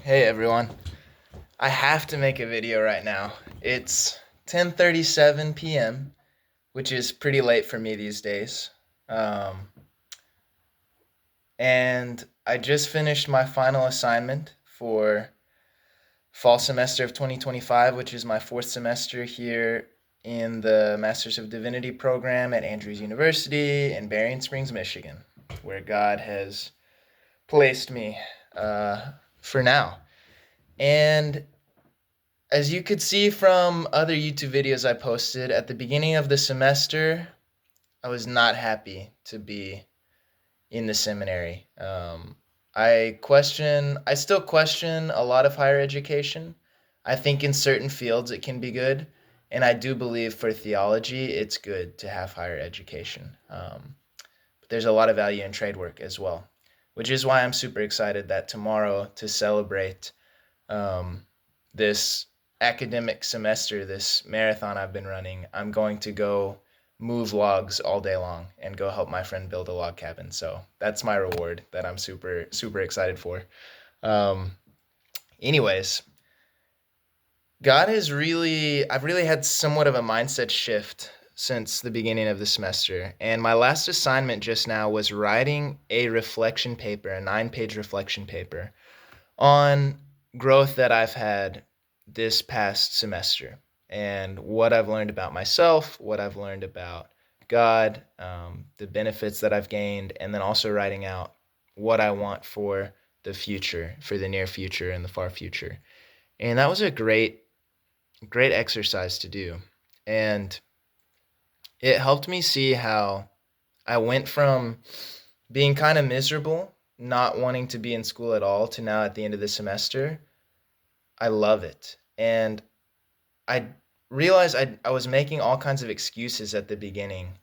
Hey everyone. I have to make a video right now. It's 10:37 p.m., which is pretty late for me these days. Um, and I just finished my final assignment for fall semester of 2025, which is my fourth semester here in the Masters of Divinity program at Andrews University in Berrien Springs, Michigan, where God has placed me for now. And as you could see from other YouTube videos I posted at the beginning of the semester, I was not happy to be in the seminary. I still question a lot of higher education. I think in certain fields it can be good, and I do believe for theology it's good to have higher education. But there's a lot of value in trade work as well, which is why I'm super excited that tomorrow to celebrate um, this academic semester, this marathon I've been running, I'm going to go move logs all day long and go help my friend build a log cabin. So that's my reward that I'm super, super excited for. Um, anyways, I've really had somewhat of a mindset shift since the beginning of the semester. And my last assignment just now was writing a reflection paper, a 9-page reflection paper on growth that I've had this past semester and what I've learned about myself, what I've learned about God, the benefits that I've gained, and then also writing out what I want for the future, for the near future and the far future. And that was a great exercise to do. And it helped me see how I went from being kind of miserable, not wanting to be in school at all, to now at the end of the semester, I love it. And I realized I was making all kinds of excuses at the beginning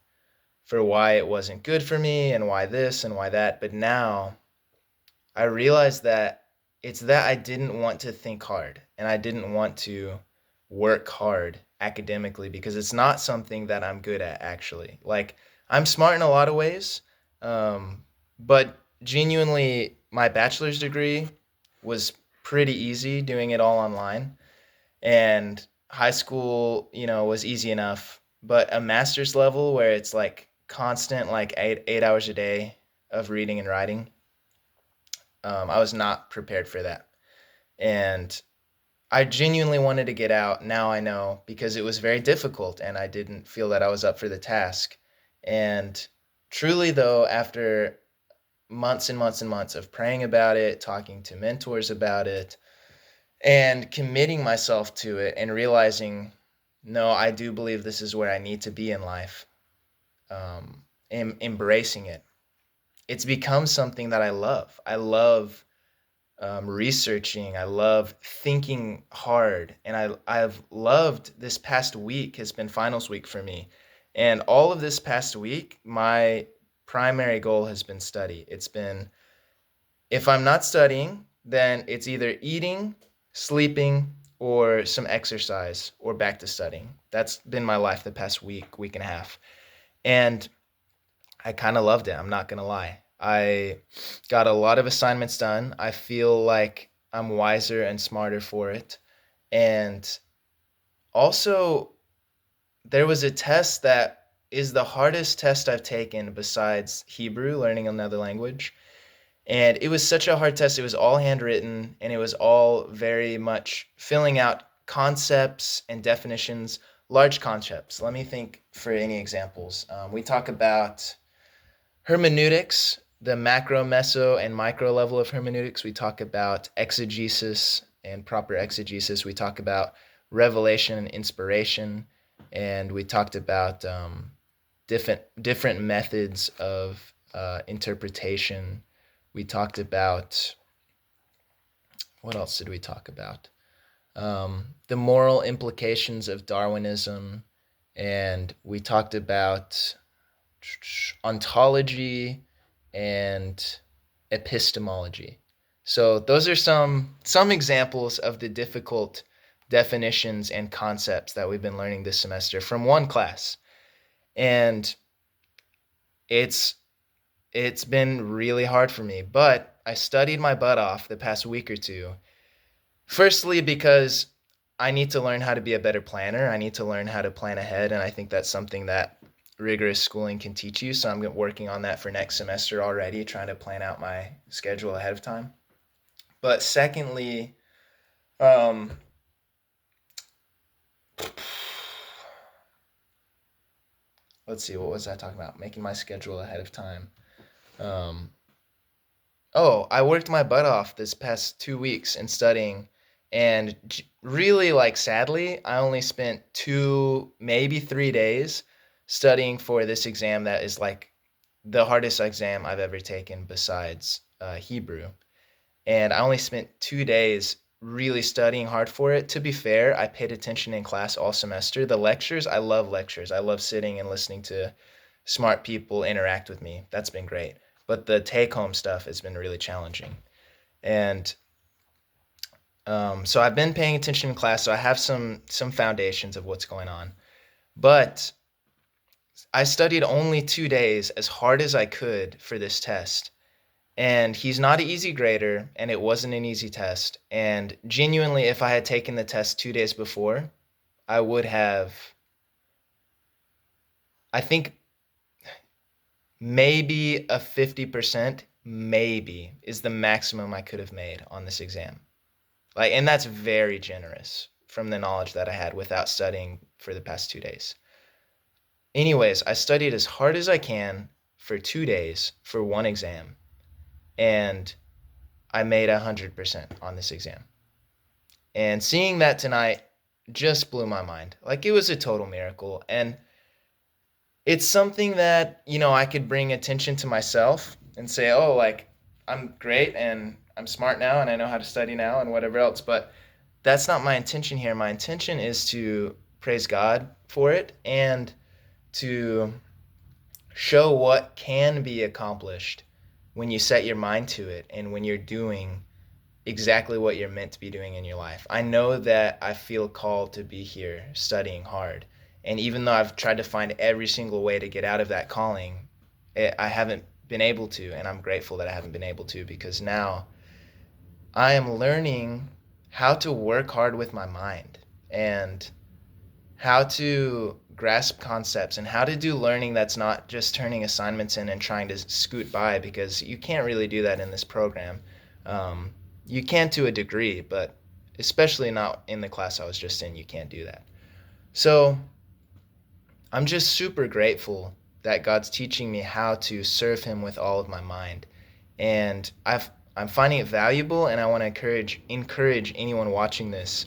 for why it wasn't good for me and why this and why that. But now I realized that it's that I didn't want to think hard and I didn't want to work hard academically because it's not something that I'm good at actually. Like I'm smart in a lot of ways, but genuinely, my bachelor's degree was pretty easy doing it all online, and high school, was easy enough. But a master's level where it's like constant, like eight hours a day of reading and writing, I was not prepared for that, and I genuinely wanted to get out. Now I know because it was very difficult and I didn't feel that I was up for the task. And truly, though, after months and months and months of praying about it, talking to mentors about it, and committing myself to it and realizing, no, I do believe this is where I need to be in life, embracing it, it's become something that I love. I love researching. I love thinking hard, and I've loved this past week has been finals week for me, and all of this past week, my primary goal has been study. It's been if I'm not studying, then it's either eating, sleeping, or some exercise, or back to studying. That's been my life the past week and a half, and I kind of loved it. I'm not gonna lie. I got a lot of assignments done. I feel like I'm wiser and smarter for it. And also, there was a test that is the hardest test I've taken besides Hebrew, learning another language. And it was such a hard test. It was all handwritten and it was all very much filling out concepts and definitions, large concepts. Let me think for any examples. We talk about hermeneutics, the macro, meso, and micro level of hermeneutics. We talk about exegesis and proper exegesis. We talk about revelation and inspiration, and we talked about different methods of interpretation. We talked about what else did we talk about? The moral implications of Darwinism, and we talked about ontology and epistemology. So those are some examples of the difficult definitions and concepts that we've been learning this semester from one class. And it's it's been really hard for me, but I studied my butt off the past week or two, Firstly, because I need to learn how to be a better planner. I need to learn how to plan ahead, and I think that's something that rigorous schooling can teach you. So I'm working on that for next semester already, trying to plan out my schedule ahead of time. But secondly, um, let's see, what was I talking about? Making my schedule ahead of time. Um, oh, I worked my butt off this past 2 weeks in studying, and really, like, sadly, I only spent 2, maybe 3 days studying for this exam that is like the hardest exam I've ever taken besides Hebrew. And I only spent 2 days really studying hard for it. To be fair, I paid attention in class all semester. The lectures, I love lectures. I love sitting and listening to smart people interact with me. That's been great. But the take home stuff has been really challenging. And so I've been paying attention in class, so I have some foundations of what's going on. But I studied only 2 days as hard as I could for this test. And he's not an easy grader, and it wasn't an easy test. And genuinely, if I had taken the test 2 days before, I would have, I think, maybe a 50%, maybe, is the maximum I could have made on this exam. Like, and that's very generous from the knowledge that I had without studying for the past 2 days. Anyways, I studied as hard as I can for 2 days for one exam, and I made 100% on this exam. And seeing that tonight just blew my mind. Like, it was a total miracle. And it's something that, I could bring attention to myself and say, oh, like, I'm great and I'm smart now and I know how to study now and whatever else. But that's not my intention here. My intention is to praise God for it and to show what can be accomplished when you set your mind to it and when you're doing exactly what you're meant to be doing in your life. I know that I feel called to be here studying hard. And even though I've tried to find every single way to get out of that calling, I haven't been able to. And I'm grateful that I haven't been able to, because now I am learning how to work hard with my mind and how to grasp concepts and how to do learning that's not just turning assignments in and trying to scoot by, because you can't really do that in this program. Um, you can to a degree, but especially not in the class I was just in, you can't do that. So I'm just super grateful that God's teaching me how to serve Him with all of my mind. And I'm finding it valuable, and I want to encourage anyone watching this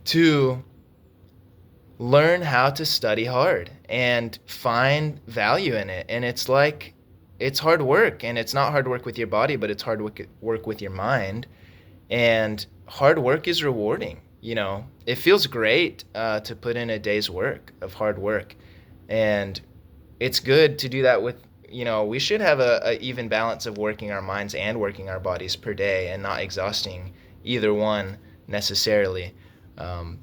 to learn how to study hard and find value in it. And it's hard work, and it's not hard work with your body, but it's hard work with your mind. And hard work is rewarding. It feels great to put in a day's work of hard work. And it's good to do that with, we should have a even balance of working our minds and working our bodies per day and not exhausting either one necessarily. Um,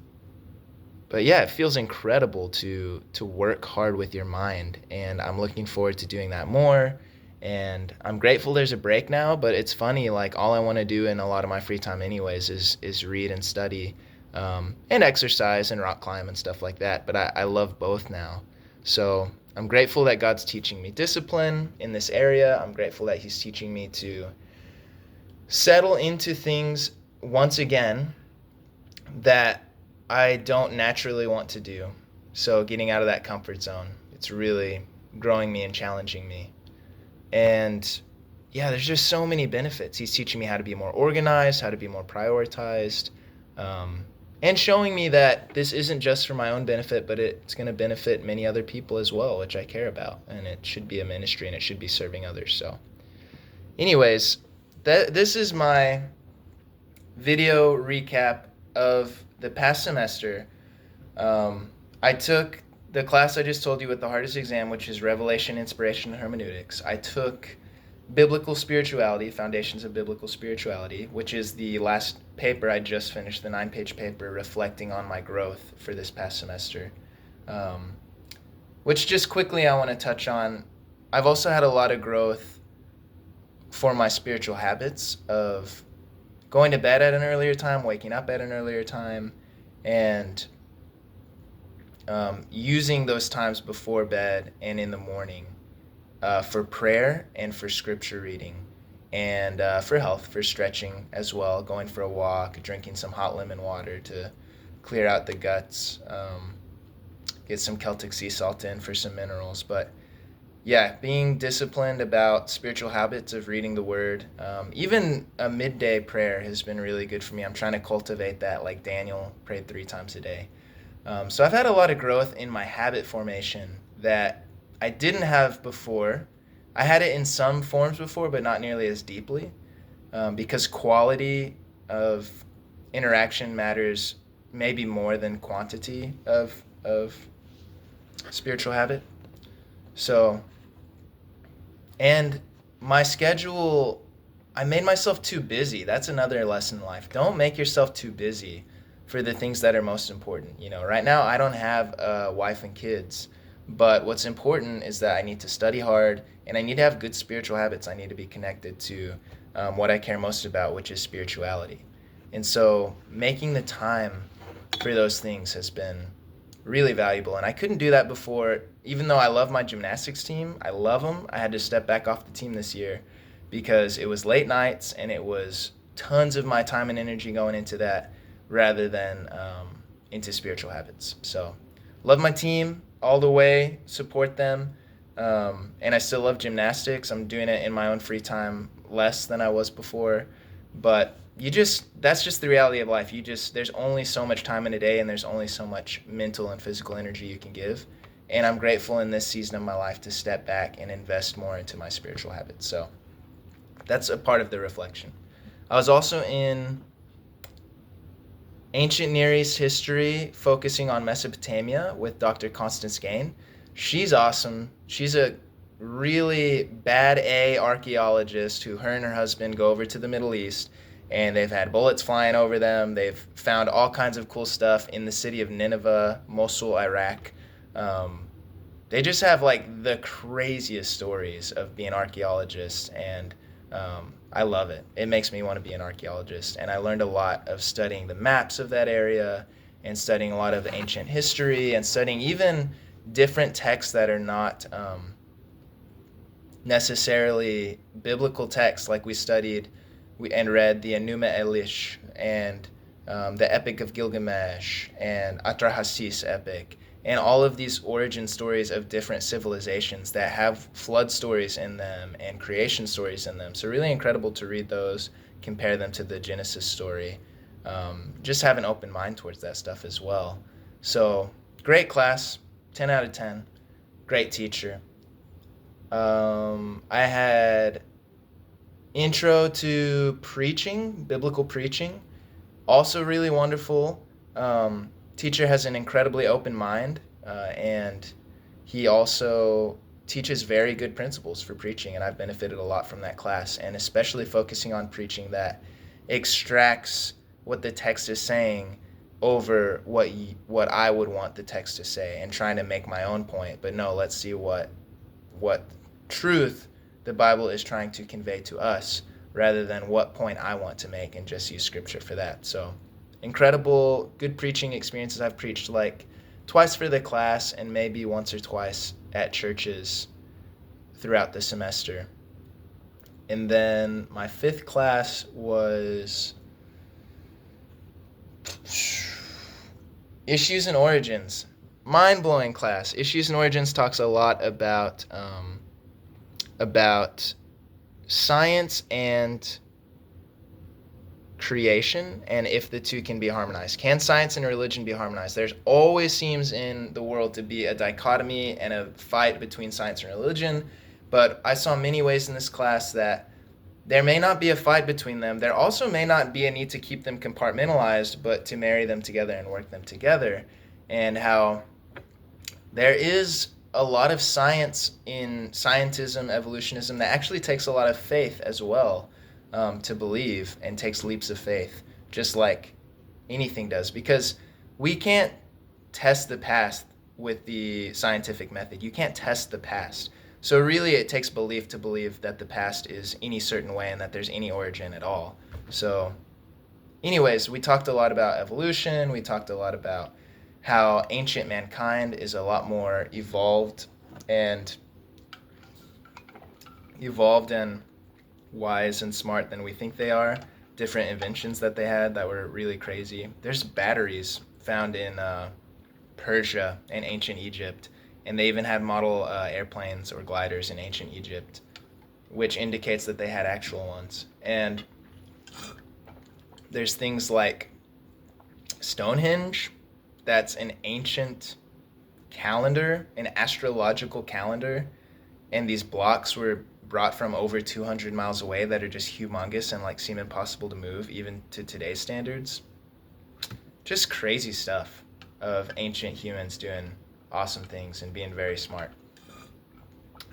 but yeah, it feels incredible to work hard with your mind, and I'm looking forward to doing that more. And I'm grateful there's a break now, but it's funny, like, all I want to do in a lot of my free time anyways is read and study, and exercise and rock climb and stuff like that. But I love both now. So I'm grateful that God's teaching me discipline in this area. I'm grateful that He's teaching me to settle into things once again that I don't naturally want to do. So getting out of that comfort zone, it's really growing me and challenging me. And yeah, there's just so many benefits. He's teaching me how to be more organized, how to be more prioritized, and showing me that this isn't just for my own benefit, but it's going to benefit many other people as well, which I care about. And it should be a ministry, and it should be serving others. So anyways, this is my video recap of the past semester. I took the class I just told you with the hardest exam, which is Revelation, Inspiration, and Hermeneutics. I took Biblical Spirituality, Foundations of Biblical Spirituality, which is the last paper I just finished, the 9-page paper reflecting on my growth for this past semester. Which just quickly I want to touch on. I've also had a lot of growth for my spiritual habits of going to bed at an earlier time, waking up at an earlier time, and using those times before bed and in the morning for prayer and for scripture reading, and for health, for stretching as well, going for a walk, drinking some hot lemon water to clear out the guts, get some Celtic sea salt in for some minerals. But yeah, being disciplined about spiritual habits of reading the word, even a midday prayer has been really good for me. I'm trying to cultivate that, like Daniel prayed 3 times a day. So I've had a lot of growth in my habit formation that I didn't have before. I had it in some forms before, but not nearly as deeply, because quality of interaction matters maybe more than quantity of spiritual habit. So, and my schedule, I made myself too busy. That's another lesson in life. Don't make yourself too busy for the things that are most important. Right now I don't have a wife and kids, but what's important is that I need to study hard and I need to have good spiritual habits. I need to be connected to what I care most about, which is spirituality. And so making the time for those things has been really valuable. And I couldn't do that before, even though I love my gymnastics team. I love them. I had to step back off the team this year because it was late nights and it was tons of my time and energy going into that rather than into spiritual habits. So love my team all the way, support them. And I still love gymnastics. I'm doing it in my own free time less than I was before. But that's just the reality of life. There's only so much time in a day and there's only so much mental and physical energy you can give. And I'm grateful in this season of my life to step back and invest more into my spiritual habits. So that's a part of the reflection. I was also in ancient Near East history, focusing on Mesopotamia with Dr. Constance Gain. She's awesome. She's a really bad A archaeologist who her and her husband go over to the Middle East, and they've had bullets flying over them. They've found all kinds of cool stuff in the city of Nineveh, Mosul, Iraq. They just have like the craziest stories of being archaeologists, and I love it. It makes me want to be an archaeologist, and I learned a lot of studying the maps of that area and studying a lot of the ancient history and studying even different texts that are not necessarily biblical texts. Like we studied and read the Enuma Elish and the Epic of Gilgamesh and Atrahasis epic, and all of these origin stories of different civilizations that have flood stories in them and creation stories in them. So really incredible to read those, compare them to the Genesis story. Just have an open mind towards that stuff as well. So great class, 10 out of 10. Great teacher. I had intro to preaching, biblical preaching. Also really wonderful. Teacher has an incredibly open mind, and he also teaches very good principles for preaching, and I've benefited a lot from that class, and especially focusing on preaching that extracts what the text is saying over what I would want the text to say, and trying to make my own point. But no, let's see what truth the Bible is trying to convey to us rather than what point I want to make, and just use scripture for that. So incredible, good preaching experiences. I've preached like twice for the class and maybe once or twice at churches throughout the semester. And then my 5th class was Issues and Origins. Mind-blowing class. Issues and Origins talks a lot about science and creation, and if the two can be harmonized. Can science and religion be harmonized? There's always seems in the world to be a dichotomy and a fight between science and religion, but I saw many ways in this class that there may not be a fight between them. There also may not be a need to keep them compartmentalized, but to marry them together and work them together, and how there is a lot of science in scientism, evolutionism, that actually takes a lot of faith as well. To believe, and takes leaps of faith, just like anything does, because we can't test the past with the scientific method. You can't test the past. So really it takes belief to believe that the past is any certain way and that there's any origin at all. So Anyways, we talked a lot about evolution. We talked a lot about how ancient mankind is a lot more and evolved and wise and smart than we think they are. Different inventions that they had that were really crazy. There's batteries found in Persia and ancient Egypt, and they even had model airplanes or gliders in ancient Egypt, which indicates that they had actual ones. And there's things like Stonehenge, that's an ancient calendar, an astrological calendar, and these blocks were brought from over 200 miles away that are just humongous and like seem impossible to move even to today's standards. Just crazy stuff of ancient humans doing awesome things and being very smart.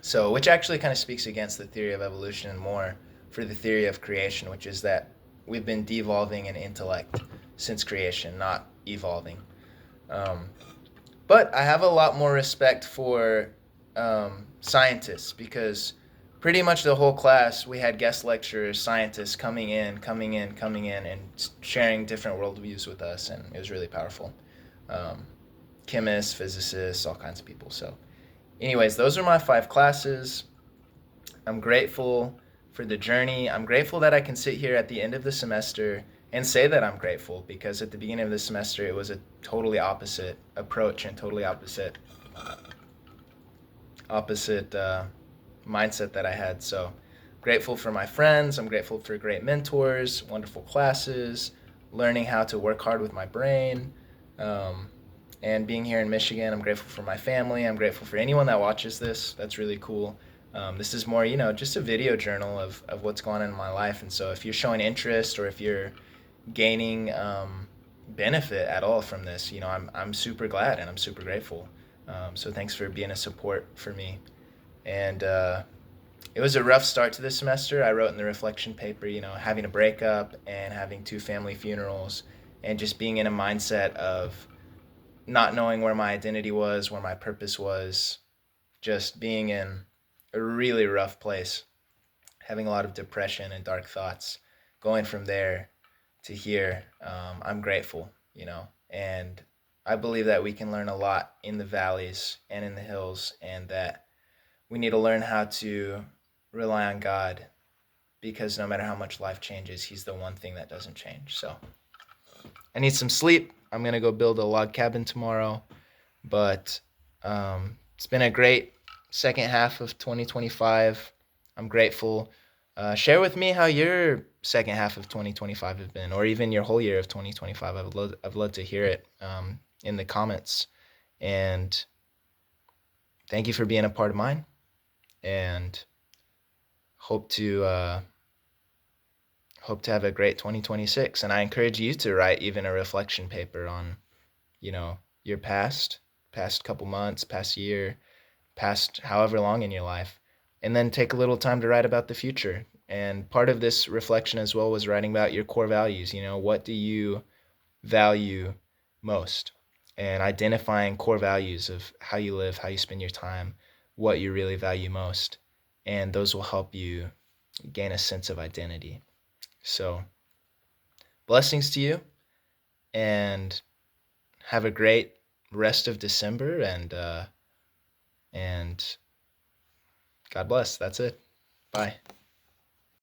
So, which actually kind of speaks against the theory of evolution and more for the theory of creation, which is that we've been devolving in intellect since creation, not evolving. Um, but I have a lot more respect for scientists because pretty much the whole class we had guest lecturers, scientists coming in, and sharing different worldviews with us, and it was really powerful. Um, Chemists, physicists, all kinds of people. So, anyways, those are my 5 classes. I'm grateful for the journey. I'm grateful that I can sit here at the end of the semester and say that I'm grateful because at the beginning of the semester it was a totally opposite approach and totally opposite mindset that I had. So grateful for my friends. I'm grateful for great mentors, wonderful classes, learning how to work hard with my brain, um, and being here in Michigan. I'm grateful for my family. I'm grateful for anyone that watches this. That's really cool. This is more, just a video journal of what's going on in my life. And so if you're showing interest or if you're gaining benefit at all from this, I'm super glad and I'm super grateful. So thanks for being a support for me. And it was a rough start to the semester. I wrote in the reflection paper, having a breakup and having 2 family funerals and just being in a mindset of not knowing where my identity was, where my purpose was, just being in a really rough place, having a lot of depression and dark thoughts. Going from there to here, I'm grateful, and I believe that we can learn a lot in the valleys and in the hills, and that we need to learn how to rely on God because no matter how much life changes, He's the one thing that doesn't change. So I need some sleep. I'm going to go build a log cabin tomorrow. But it's been a great second half of 2025. I'm grateful. Share with me how your second half of 2025 have been, or even your whole year of 2025. I've loved to hear it in the comments. And thank you for being a part of mine. And hope to have a great 2026. And I encourage you to write even a reflection paper on, your past couple months, past year, past however long in your life, and then take a little time to write about the future. And part of this reflection as well was writing about your core values. What do you value most? And identifying core values of how you live, how you spend your time, what you really value most. And those will help you gain a sense of identity. So, blessings to you, and have a great rest of December, and God bless. That's it. Bye.